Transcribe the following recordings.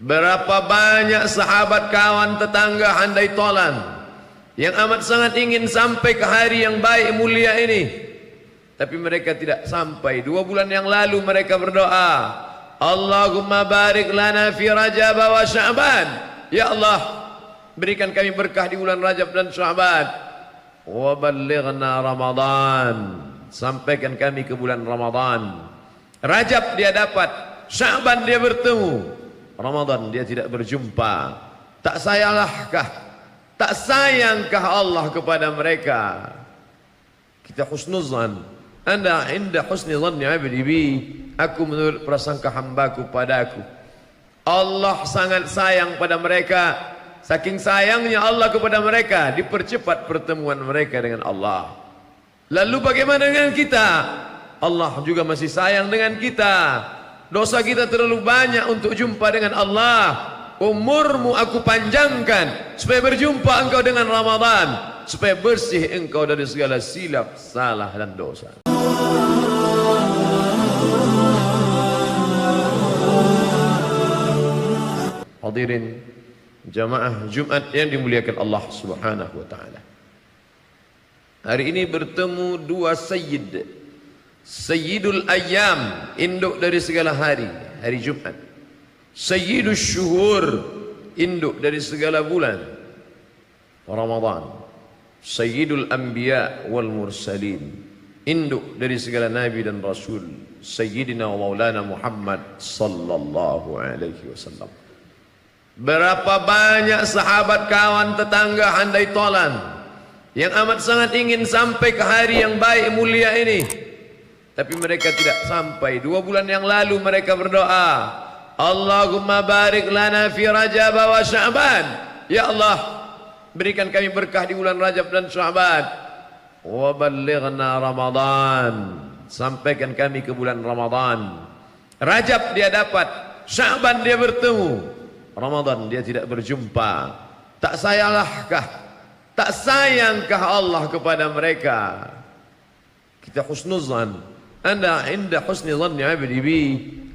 Berapa banyak sahabat, kawan, tetangga, handai tolan yang amat sangat ingin sampai ke hari yang baik mulia ini, tapi mereka tidak sampai. 2 bulan yang lalu mereka berdoa, Allahumma barik lana fi Rajab wa Sya'ban. Ya Allah, berikan kami berkah di bulan Rajab dan Sya'ban. Wa ballighna Ramadan, sampaikan kami ke bulan Ramadan. Rajab dia dapat, Sya'ban dia bertemu, Ramadan dia tidak berjumpa. Tak sayangkah Allah kepada mereka? Kita husnuzan. Anda inda husni dhanni abdi bi, aku menurut prasangka hambaku padaku. Allah sangat sayang pada mereka. Saking sayangnya Allah kepada mereka, dipercepat pertemuan mereka dengan Allah. Lalu bagaimana dengan kita? Allah juga masih sayang dengan kita. Dosa kita terlalu banyak untuk jumpa dengan Allah. Umurmu aku panjangkan supaya berjumpa engkau dengan Ramadan, supaya bersih engkau dari segala silap, salah dan dosa. Hadirin jamaah Jumat yang dimuliakan Allah Subhanahu wa taala. Hari ini bertemu 2 sayyid. Sayyidul Ayyam, induk dari segala hari, hari Jumat. Sayyidul Syuhur, induk dari segala bulan, Ramadan. Sayyidul Anbiya wal Mursalin, induk dari segala nabi dan rasul, Sayyidina wa Maulana Muhammad sallallahu alaihi wasallam. Berapa banyak sahabat, kawan, tetangga, handai tolan yang amat sangat ingin sampai ke hari yang baik mulia ini, tapi mereka tidak sampai. 2 bulan yang lalu mereka berdoa, Allahumma barik lana fi Rajab wa Sya'ban. Ya Allah, berikan kami berkah di bulan Rajab dan Sya'ban. Wa ballighna Ramadan, sampaikan kami ke bulan Ramadan. Rajab dia dapat, Sya'ban dia bertemu, Ramadan dia tidak berjumpa. Tak sayangkah Allah kepada mereka? Kita husnuzan. Anda inda husni dhanni abdi bi,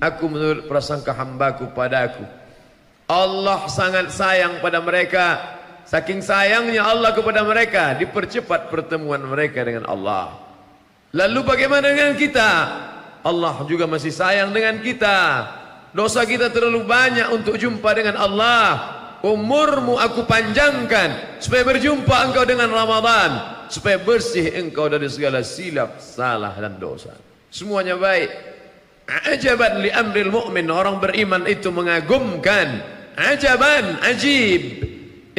aku menurut prasangka hambaku padaku. Allah sangat sayang pada mereka. Saking sayangnya Allah kepada mereka, dipercepat pertemuan mereka dengan Allah. Lalu bagaimana dengan kita? Allah juga masih sayang dengan kita. Dosa kita terlalu banyak untuk jumpa dengan Allah. Umurmu aku panjangkan supaya berjumpa engkau dengan Ramadan, supaya bersih engkau dari segala silap, salah dan dosa. Semuanya baik. Ajaban li amril mu'min, orang beriman itu mengagumkan. Ajaban, ajib.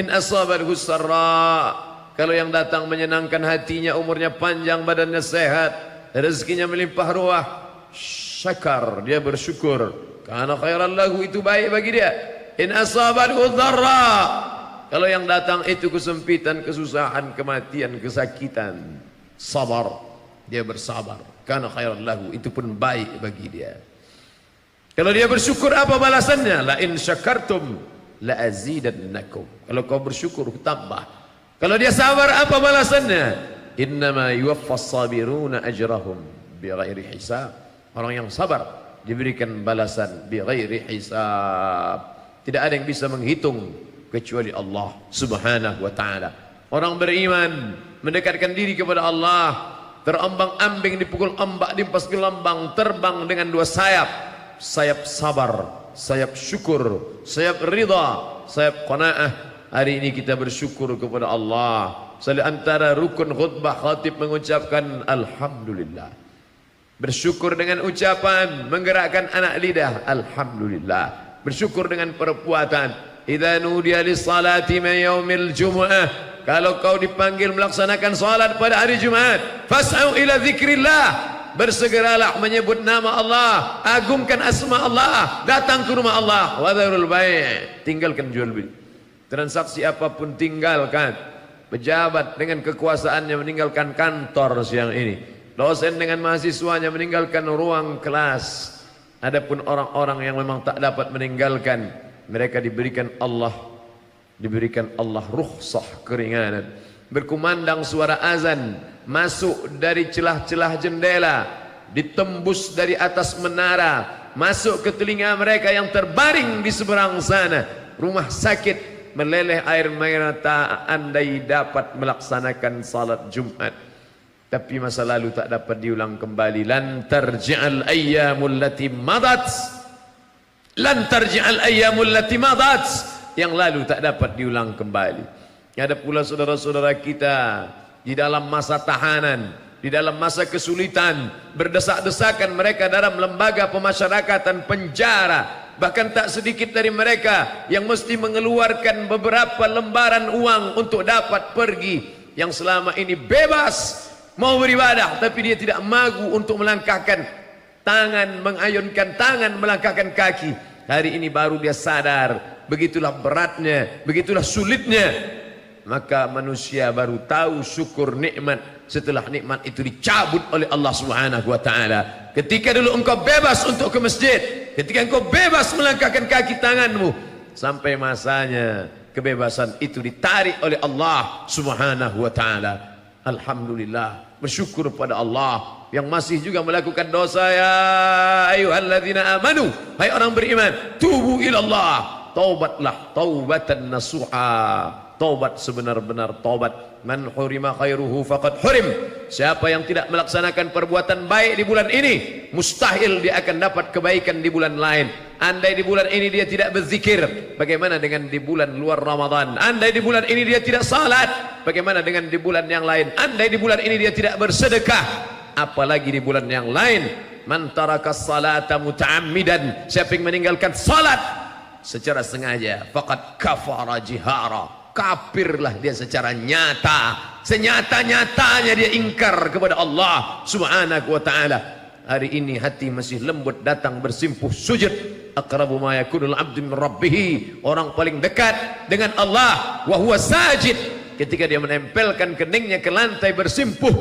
In asabathu sarra, kalau yang datang menyenangkan hatinya, umurnya panjang, badannya sehat, rezekinya melimpah ruah, syakar, dia bersyukur, karena khairan lahu, itu baik bagi dia. In asabathu dharra, kalau yang datang itu kesempitan, kesusahan, kematian, kesakitan, sabar, dia bersabar, karena khairan lahu, itu pun baik bagi dia. Kalau dia bersyukur, apa balasannya? La in syakartum la azidannakum, kalau kau bersyukur tambah. Kalau dia sabar, apa balasannya? Innama yuwaffas sabiruna ajrahum bighairi hisab, orang yang sabar diberikan balasan bighairi hisab. Tidak ada yang bisa menghitung kecuali Allah Subhanahu wa taala. Orang beriman mendekatkan diri kepada Allah, terombang-ambing dipukul ombak, diempas gelombang, terbang dengan 2 sayap. Sayap sabar, sayap syukur, sayap ridha, sayap qanaah. Hari ini kita bersyukur kepada Allah. Di antara rukun khutbah, khatib mengucapkan alhamdulillah. Bersyukur dengan ucapan, menggerakkan anak lidah, alhamdulillah. Bersyukur dengan perbuatan. Idza nudiya lis-salati min yaumil jumu'ah, kalau kau dipanggil melaksanakan salat pada hari Jumat, fas'au ila dzikrillah, bersegeralah menyebut nama Allah, agungkan asma Allah, datang ke rumah Allah. Wa dzarul bai', tinggalkan jual beli. Transaksi apapun tinggalkan. Pejabat dengan kekuasaannya meninggalkan kantor siang ini. Dosen dengan mahasiswanya meninggalkan ruang kelas. Adapun orang-orang yang memang tak dapat meninggalkan, mereka diberikan Allah rukhsah, keringanan. Berkumandang suara azan masuk dari celah-celah jendela, ditembus dari atas menara, masuk ke telinga mereka yang terbaring di seberang sana, rumah sakit, meleleh air mata andai dapat melaksanakan salat Jumat. Tapi masa lalu tak dapat diulang kembali. Lan tarji'al ayyamul lati madat, lan tarji'al ayyamul lati madat, yang lalu tak dapat diulang kembali. Ada pula saudara-saudara kita di dalam masa tahanan, di dalam masa kesulitan, berdesak-desakan mereka dalam lembaga pemasyarakatan, penjara. Bahkan tak sedikit dari mereka yang mesti mengeluarkan beberapa lembaran uang untuk dapat pergi, yang selama ini bebas mau beribadah, tapi dia tidak magu untuk melangkahkan tangan, mengayunkan tangan, melangkahkan kaki. Hari ini baru dia sadar, begitulah beratnya, begitulah sulitnya. Maka manusia baru tahu syukur nikmat setelah nikmat itu dicabut oleh Allah Subhanahu wa taala. Ketika dulu engkau bebas untuk ke masjid, ketika engkau bebas melangkahkan kaki tanganmu, sampai masanya kebebasan itu ditarik oleh Allah Subhanahu wa taala. Alhamdulillah, bersyukur pada Allah yang masih juga melakukan dosa. Ya ayyuhalladzina amanu, hai orang beriman, tubu ilallah, taubatlah taubatan nasuha, taubat sebenar-benar taubat. Man hurima khairuhu faqad hurim. Siapa yang tidak melaksanakan perbuatan baik di bulan ini, mustahil dia akan dapat kebaikan di bulan lain. Andai di bulan ini dia tidak berzikir, bagaimana dengan di bulan luar Ramadan? Andai di bulan ini dia tidak salat, bagaimana dengan di bulan yang lain? Andai di bulan ini dia tidak bersedekah, apalagi di bulan yang lain. Man tarakas salata muta'ammidan, siapa yang meninggalkan salat secara sengaja, faqad kafara jihara, kafirlah dia secara nyata, senyata-nyatanya dia ingkar kepada Allah Subhanahu wa taala. Hari ini hati masih lembut datang bersimpuh sujud. Aqrabu ma yakunul 'abdu min rabbih, orang paling dekat dengan Allah wa huwa sajid, ketika dia menempelkan keningnya ke lantai bersimpuh.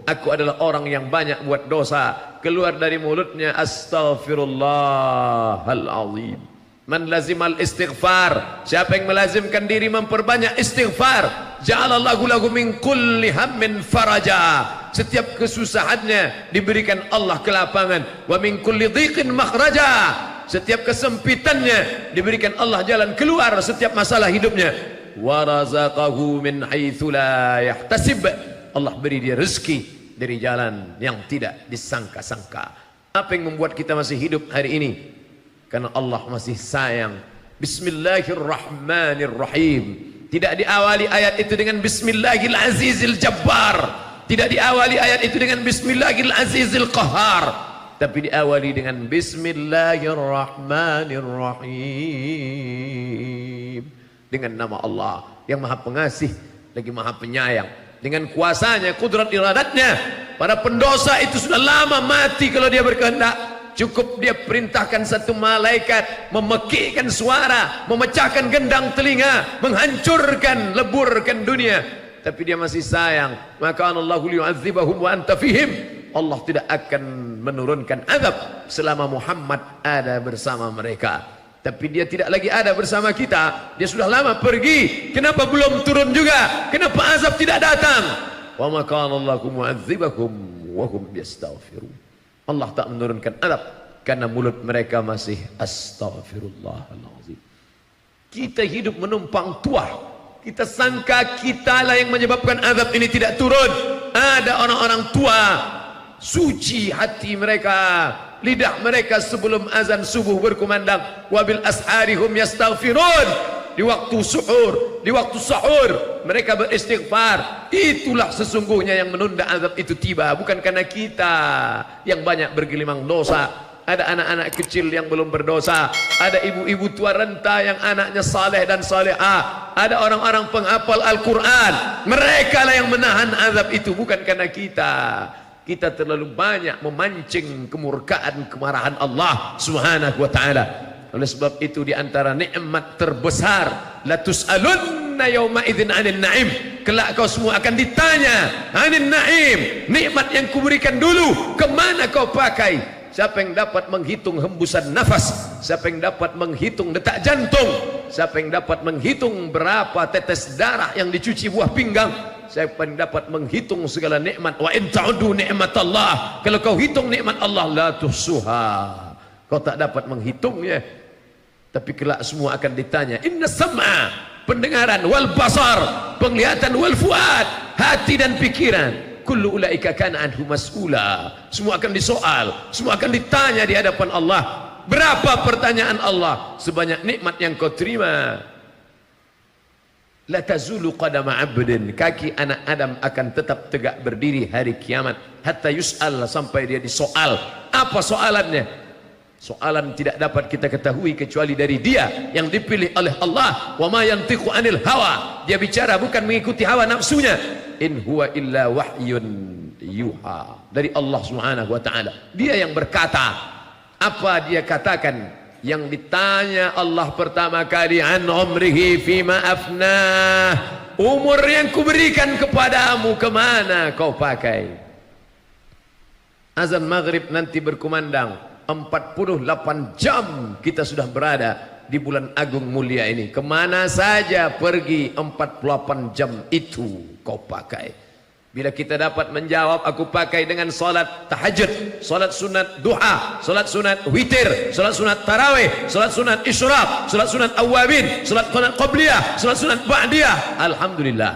Aku adalah orang yang banyak buat dosa, keluar dari mulutnya astaghfirullahal azim. Man lazimal istighfar, siapa yang melazimkan diri memperbanyak istighfar, ja'alallahu lahu min kulli hammin faraja, setiap kesusahannya diberikan Allah kelapangan. Wa min kulli dhiqin makhraja, setiap kesempitannya diberikan Allah jalan keluar setiap masalah hidupnya. Wa razaqahu min haitsu la yahtasib, Allah beri dia rezeki dari jalan yang tidak disangka-sangka. Apa yang membuat kita masih hidup hari ini? Karena Allah masih sayang. Bismillahirrahmanirrahim. Tidak diawali ayat itu dengan Bismillahil Azizil Jabbar, tidak diawali ayat itu dengan Bismillahil Azizil Qahar, tapi diawali dengan Bismillahirrahmanirrahim, dengan nama Allah yang Maha Pengasih lagi Maha Penyayang. Dengan kuasanya, kudrat iradatnya, para pendosa itu sudah lama mati kalau dia berkehendak. Cukup dia perintahkan satu malaikat memekikkan suara, memecahkan gendang telinga, menghancurkan, leburkan dunia, tapi dia masih sayang. Maka Allahu liyu'adzibahum wa anta fihim, Allah tidak akan menurunkan azab selama Muhammad ada bersama mereka. Tapi dia tidak lagi ada bersama kita, dia sudah lama pergi. Kenapa belum turun juga? Kenapa azab tidak datang? Wa ma kana Allahu mu'adzibahum wa hum yastaghfirun. Allah tak menurunkan azab karena mulut mereka masih astaghfirullahalazim. Kita hidup menumpang tuah, kita sangka kitalah yang menyebabkan azab ini tidak turun. Ada orang-orang tua suci hati mereka, lidah mereka sebelum azan subuh berkumandang, wabil asharihum yastaghfirun. Di waktu suhur, di waktu sahur mereka beristighfar. Itulah sesungguhnya yang menunda azab itu tiba, bukan karena kita yang banyak bergelimang dosa. Ada anak-anak kecil yang belum berdosa, ada ibu-ibu tua renta yang anaknya saleh dan salehah, ada orang-orang penghafal Al-Quran. Mereka lah yang menahan azab itu, bukan karena kita. Kita terlalu banyak memancing kemurkaan, kemarahan Allah Subhanahu wa taala. Oleh sebab itu di antara nikmat terbesar, la tus'alunna yawma idzin 'anil na'im, kelak kau semua akan ditanya 'anil na'im, nikmat yang kuberikan dulu kemana kau pakai? Siapa yang dapat menghitung hembusan nafas? Siapa yang dapat menghitung detak jantung? Siapa yang dapat menghitung berapa tetes darah yang dicuci buah pinggang? Siapa yang dapat menghitung segala nikmat? Wa in ta'udu ni'matallah, kalau kau hitung nikmat Allah, la tuhsuha, kau tak dapat menghitungnya. Tapi kelak semua akan ditanya. Inna sam'a, pendengaran, wal basar, penglihatan, wal fuad, hati dan pikiran, kullu ulaika kana anhu mas'ula. Semua akan disoal, semua akan ditanya di hadapan Allah. Berapa pertanyaan Allah? Sebanyak nikmat yang kau terima. La tazulu qadama 'abdin, kaki anak Adam akan tetap tegak berdiri hari kiamat hatta yus'al, sampai dia disoal. Apa soalannya? Soalan tidak dapat kita ketahui kecuali dari dia yang dipilih oleh Allah. Wa ma yantiqu 'anil hawa, dia bicara bukan mengikuti hawa nafsunya. In huwa illa wahyun yuha, dari Allah Subhanahu wa taala. Dia yang berkata. Apa dia katakan? Yang ditanya Allah pertama kali, an umrihi fima afnah, umur yang kuberikan kepadamu kemana kau pakai? Azan maghrib nanti berkumandang, 48 jam kita sudah berada di bulan agung mulia ini. Kemana saja pergi 48 jam itu kau pakai? Bila kita dapat menjawab, aku pakai dengan salat tahajud, salat sunat duha, salat sunat witir, salat sunat tarawih, salat sunat isyraq, salat sunat awabin, salat sunat qabliyah, salat sunat ba'diyah. Alhamdulillah,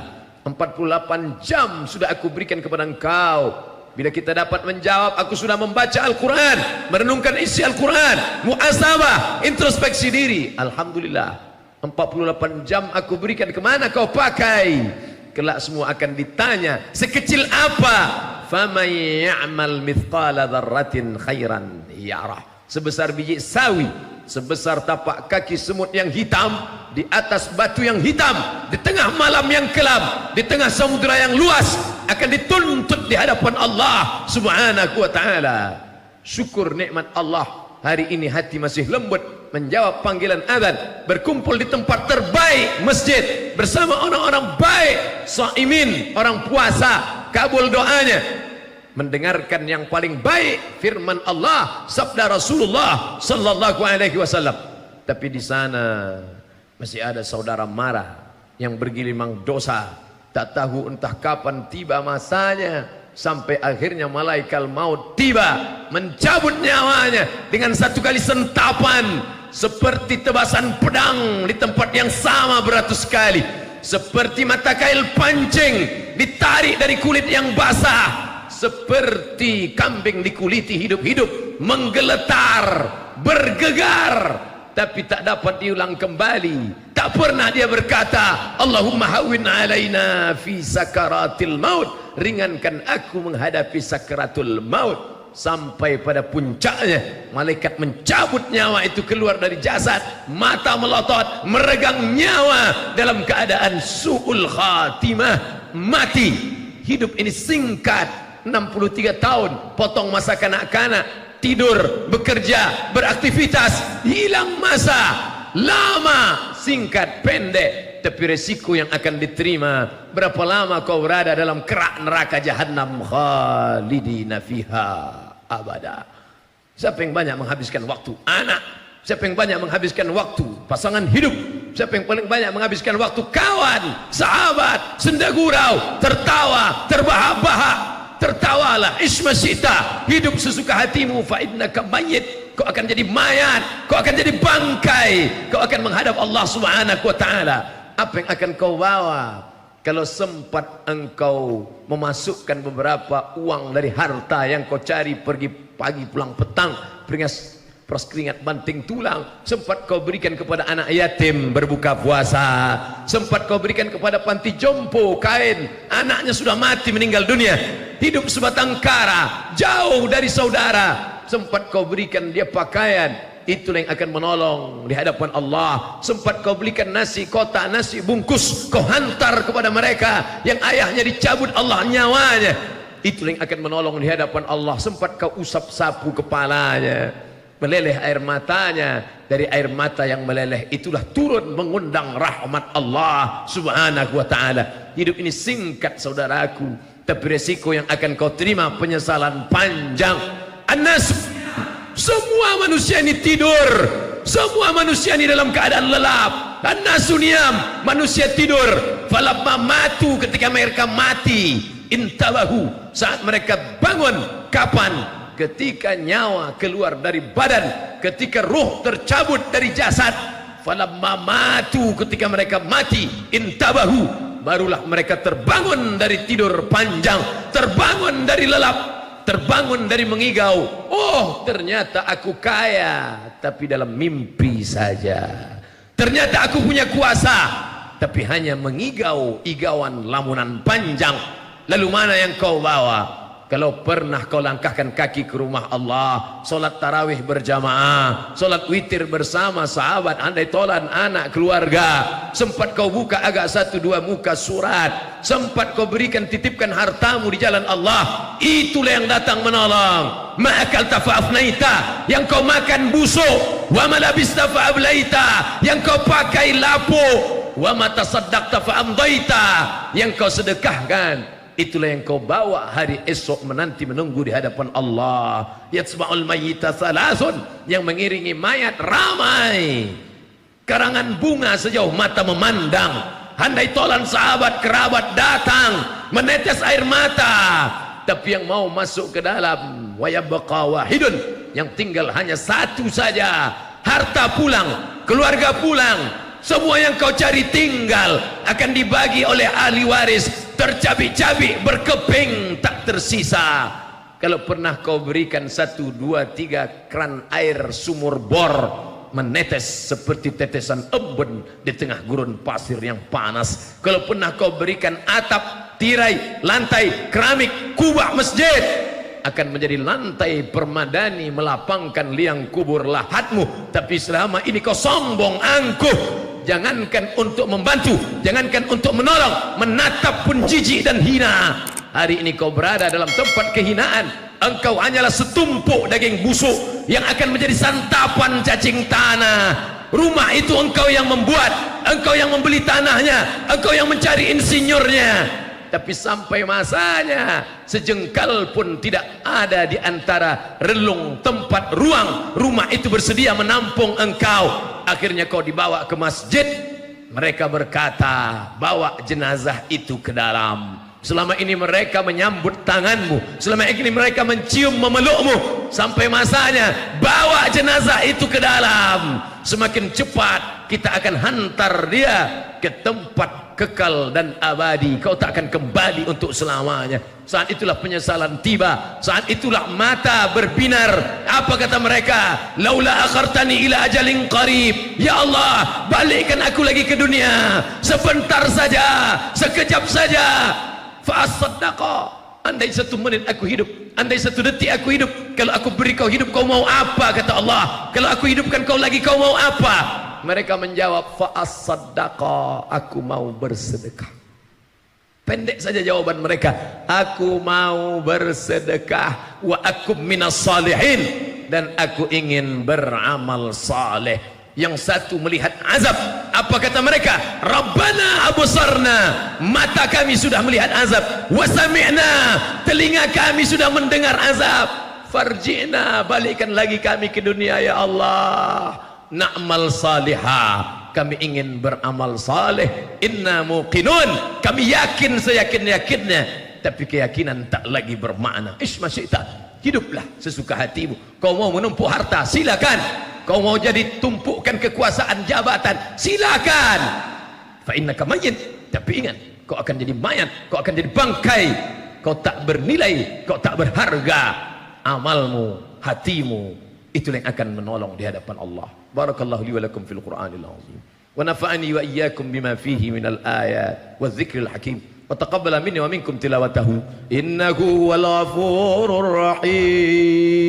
48 jam sudah aku berikan kepada engkau. Bila kita dapat menjawab, aku sudah membaca Al-Quran, merenungkan isi Al-Quran, muhasabah, introspeksi diri. Alhamdulillah, 48 jam aku berikan, kemana kau pakai? Kelak semua akan ditanya, sekecil apa? Faman ya'mal mithqala dzarratin khairan yarah. Sebesar biji sawi, sebesar tapak kaki semut yang hitam, di atas batu yang hitam, di tengah malam yang kelam, di tengah samudera yang luas, akan dituntut di hadapan Allah Subhanahu wa taala. Syukur nikmat Allah, hari ini hati masih lembut menjawab panggilan azan, berkumpul di tempat terbaik masjid bersama orang-orang baik, shaimin, orang puasa, kabul doanya, mendengarkan yang paling baik firman Allah, sabda Rasulullah sallallahu alaihi wasallam. Tapi di sana masih ada saudara marah yang bergelimang dosa, tak tahu entah kapan tiba masanya, sampai akhirnya malaikat maut tiba mencabut nyawanya dengan satu kali sentapan, seperti tebasan pedang di tempat yang sama beratus kali, seperti mata kail pancing ditarik dari kulit yang basah, seperti kambing dikuliti hidup-hidup, menggeletar, bergegar, tapi tak dapat diulang kembali. Tak pernah dia berkata, Allahumma hawwin alaina fi sakaratil maut, ringankan aku menghadapi sakaratul maut. Sampai pada puncaknya, malaikat mencabut nyawa itu keluar dari jasad, mata melotot, meregang nyawa dalam keadaan su'ul khatimah, mati. Hidup ini singkat, 63 tahun, potong masa kanak-kanak, tidur, bekerja, beraktivitas, hilang masa, lama, singkat, pendek. Tapi resiko yang akan diterima, berapa lama kau berada dalam kerak neraka jahanam, khalidina fiha abada. Siapa yang banyak menghabiskan waktu? Anak. Siapa yang banyak menghabiskan waktu? Pasangan hidup. Siapa yang paling banyak menghabiskan waktu? Kawan, sahabat, senda gurau, tertawa, terbahak-bahak. Tertawalah, ismasyita, hidup sesuka hatimu, fa innaka mayyit. Kau akan jadi mayat, kau akan jadi bangkai, kau akan menghadap Allah Subhanahu wa taala. Apa yang akan kau bawa? Kalau sempat engkau memasukkan beberapa uang dari harta yang kau cari pergi pagi pulang petang, peras keringat banting tulang, sempat kau berikan kepada anak yatim berbuka puasa, sempat kau berikan kepada panti jompo kain, anaknya sudah mati meninggal dunia, hidup sebatang kara, jauh dari saudara, sempat kau berikan dia pakaian, itulah yang akan menolong di hadapan Allah. Sempat kau belikan nasi kotak, nasi bungkus, kau hantar kepada mereka yang ayahnya dicabut Allah nyawanya, itulah yang akan menolong di hadapan Allah. Sempat kau usap sapu kepalanya, meleleh air matanya, dari air mata yang meleleh itulah turun mengundang rahmat Allah Subhanahu wa taala. Hidup ini singkat saudaraku, tapi resiko yang akan kau terima penyesalan panjang. An-nas, semua manusia ini tidur, semua manusia ini dalam keadaan lelap. An-nasuniyam, manusia tidur. Falamma matu, ketika mereka mati, intabahu, saat mereka bangun. Kapan? ketika nyawa keluar dari badan, ketika ruh tercabut dari jasad, falamma matu, ketika mereka mati, intabahu, barulah mereka terbangun dari tidur panjang, terbangun dari lelap, terbangun dari mengigau. Oh, ternyata aku kaya, tapi dalam mimpi saja. Ternyata aku punya kuasa, tapi hanya mengigau igauan lamunan panjang. Lalu mana yang kau bawa? Kalau pernah kau langkahkan kaki ke rumah Allah, solat tarawih berjamaah, solat witir bersama sahabat, andai tolan anak keluarga, sempat kau buka agak 1-2 muka surat, sempat kau berikan titipkan hartamu di jalan Allah, itulah yang datang menolong. Ma'akal tafa'afnaita, yang kau makan busuk, wa malabista fa'ablaita, yang kau pakai lapuk, wa matasaddaqta fa'amdaita, yang kau sedekahkan, itulah yang kau bawa hari esok menanti menunggu di hadapan Allah. Yatsma'ul mayyita thalathun, yang mengiringi mayat ramai. Karangan bunga sejauh mata memandang, handai tolan sahabat kerabat datang menetes air mata, tapi yang mau masuk ke dalam, wa yabqa wahidun, yang tinggal hanya satu saja. Harta pulang, keluarga pulang, semua yang kau cari tinggal, akan dibagi oleh ahli waris, tercabik-cabik, berkeping, tak tersisa. Kalau pernah kau berikan 1, 2, 3 keran air sumur bor menetes seperti tetesan embun di tengah gurun pasir yang panas, kalau pernah kau berikan atap, tirai, lantai, keramik, kubah masjid, akan menjadi lantai permadani melapangkan liang kubur lahatmu. Tapi selama ini kau sombong angkuh, jangankan untuk membantu, jangankan untuk menolong, menatap pun jijik dan hina. Hari ini kau berada dalam tempat kehinaan, engkau hanyalah setumpuk daging busuk yang akan menjadi santapan cacing tanah. Rumah itu engkau yang membuat, engkau yang membeli tanahnya, engkau yang mencari insinyurnya, tapi sampai masanya sejengkal pun tidak ada di antara relung tempat ruang rumah itu bersedia menampung engkau. Akhirnya kau dibawa ke masjid, mereka berkata, bawa jenazah itu ke dalam. Selama ini mereka menyambut tanganmu, selama ini mereka mencium memelukmu, sampai masanya bawa jenazah itu ke dalam. Semakin cepat kita akan hantar dia ke tempat kekal dan abadi. Kau tak akan kembali untuk selamanya. Saat itulah penyesalan tiba, saat itulah mata berbinar. Apa kata mereka? Laula akhartani ila ajalin qarib, ya Allah, balikkan aku lagi ke dunia sebentar saja, sekejap saja. Fa as-saddaqa, andai 1 menit aku hidup, andai 1 detik aku hidup, kalau aku beri kau hidup, kau mau apa? Kata Allah, kalau aku hidupkan kau lagi, kau mau apa? Mereka menjawab, fa as-saddaqa, aku mau bersedekah. Pendek saja jawaban mereka, aku mau bersedekah, wa akum minas salihin, dan aku ingin beramal saleh. Yang satu melihat azab, apa kata mereka? Rabbana absarna, mata kami sudah melihat azab, wa sami'na, telinga kami sudah mendengar azab, farji'na, balikkan lagi kami ke dunia ya Allah, na'mal salihah, kami ingin beramal saleh, inna muqinun, kami yakin seyakin-yakinnya, tapi keyakinan tak lagi bermakna. Ismasyita, hiduplah sesuka hatimu. Kau mau menumpuk harta, silakan. Kau mau jadi tumpukan kekuasaan jabatan, silakan. Fa innaka mayyit, tapi ingat, kau akan jadi mayat, kau akan jadi bangkai, kau tak bernilai, kau tak berharga. Amalmu, hatimu, itulah yang akan menolong di hadapan Allah. Barakallahu li wa lakum fil Qur'anil azim, wa nafa'ani wa iyyakum bima fihi minal ayat wadh-dhikril hakim, wa taqabbala minni wa minkum tilawatahu innahu wal ghafurur rahim.